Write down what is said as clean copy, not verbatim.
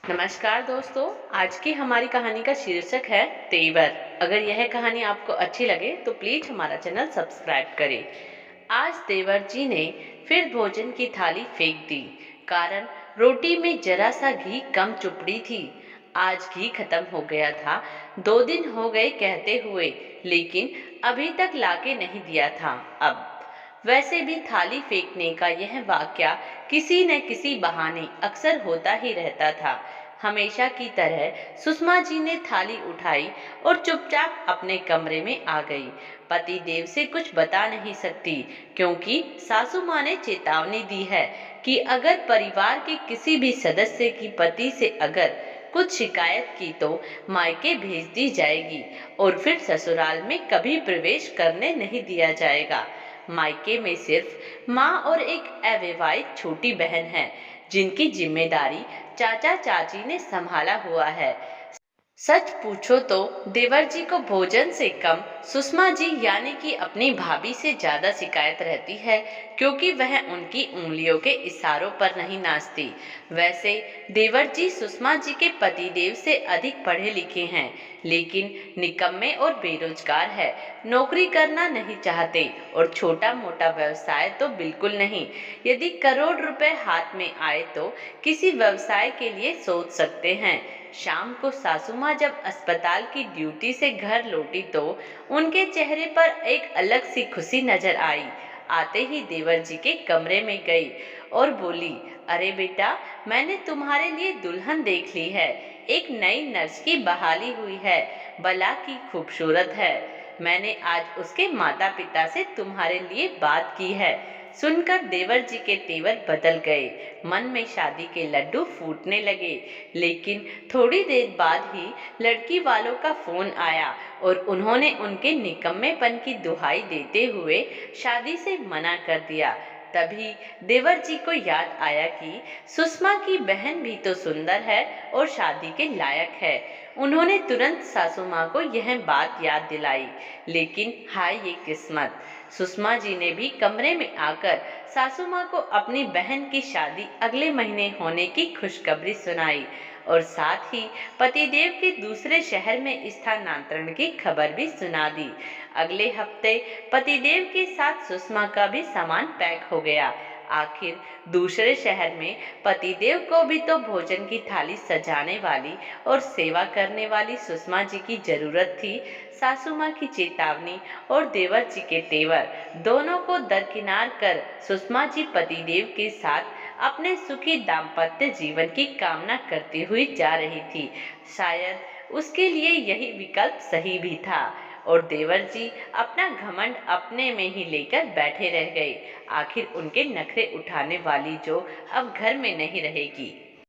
नमस्कार दोस्तों। आज की हमारी कहानी का शीर्षक है तेवर। अगर यह कहानी आपको अच्छी लगे तो प्लीज हमारा चैनल सब्सक्राइब करें। आज देवर जी ने फिर भोजन की थाली फेंक दी, कारण रोटी में जरा सा घी कम चुपड़ी थी। आज घी खत्म हो गया था। 2 दिन हो गए कहते हुए, लेकिन अभी तक लाके नहीं दिया था। अब वैसे भी थाली फेंकने का यह वाकया किसी न किसी बहाने अक्सर होता ही रहता था। हमेशा की तरह सुषमा जी ने थाली उठाई और चुपचाप अपने कमरे में आ गई। पति देव से कुछ बता नहीं सकती, क्योंकि सासू माँ ने चेतावनी दी है कि अगर परिवार के किसी भी सदस्य की पति से अगर कुछ शिकायत की तो मायके भेज दी जाएगी और फिर ससुराल में कभी प्रवेश करने नहीं दिया जाएगा। मायके में सिर्फ माँ और एक अविवाहित छोटी बहन है, जिनकी जिम्मेदारी चाचा चाची ने संभाला हुआ है। सच पूछो तो देवर जी को भोजन से कम सुषमा जी यानी कि अपनी भाभी से ज्यादा शिकायत रहती है, क्योंकि वह उनकी उंगलियों के इशारों पर नहीं नाचती। वैसे देवर जी सुषमा जी के पतिदेव से अधिक पढ़े लिखे हैं, लेकिन निकम्मे और बेरोजगार है। नौकरी करना नहीं चाहते और छोटा मोटा व्यवसाय तो बिल्कुल नहीं। यदि करोड़ रुपए हाथ में आए तो किसी व्यवसाय के लिए सोच सकते हैं। शाम को सासू माँ जब अस्पताल की ड्यूटी से घर लौटी तो उनके चेहरे पर एक अलग सी खुशी नजर आई। आते ही देवर जी के कमरे में गई और बोली, अरे बेटा, मैंने तुम्हारे लिए दुल्हन देख ली है। एक नई नर्स की बहाली हुई है, भला की खूबसूरत है। मैंने आज उसके माता पिता से तुम्हारे लिए बात की है। सुनकर देवर जी के तेवर बदल गए। मन में शादी के लड्डू फूटने लगे। लेकिन थोड़ी देर बाद ही लड़की वालों का फोन आया और उन्होंने उनके निकम्मेपन की दुहाई देते हुए शादी से मना कर दिया। तभी देवर जी को याद आया कि सुषमा की बहन भी तो सुंदर है और शादी के लायक है। उन्होंने तुरंत सासू माँ को यह बात याद दिलाई। लेकिन हाय ये किस्मत, सुषमा जी ने भी कमरे में आकर सासू माँ को अपनी बहन की शादी अगले महीने होने की खुशखबरी सुनाई और साथ ही पतिदेव के दूसरे शहर में स्थानांतरण की खबर भी सुना दी। अगले हफ्ते पतिदेव के साथ सुषमा का भी सामान पैक हो गया। आखिर दूसरे शहर में पतिदेव को भी तो भोजन की थाली सजाने वाली और सेवा करने वाली सुषमा जी की जरूरत थी। सासू माँ की चेतावनी और देवर जी के तेवर दोनों को दरकिनार कर सुषमा जी पतिदेव के साथ अपने सुखी दाम्पत्य जीवन की कामना करती हुई जा रही थी। शायद उसके लिए यही विकल्प सही भी था और देवर जी अपना घमंड अपने में ही लेकर बैठे रह गए। आखिर उनके नखरे उठाने वाली जो अब घर में नहीं रहेगी।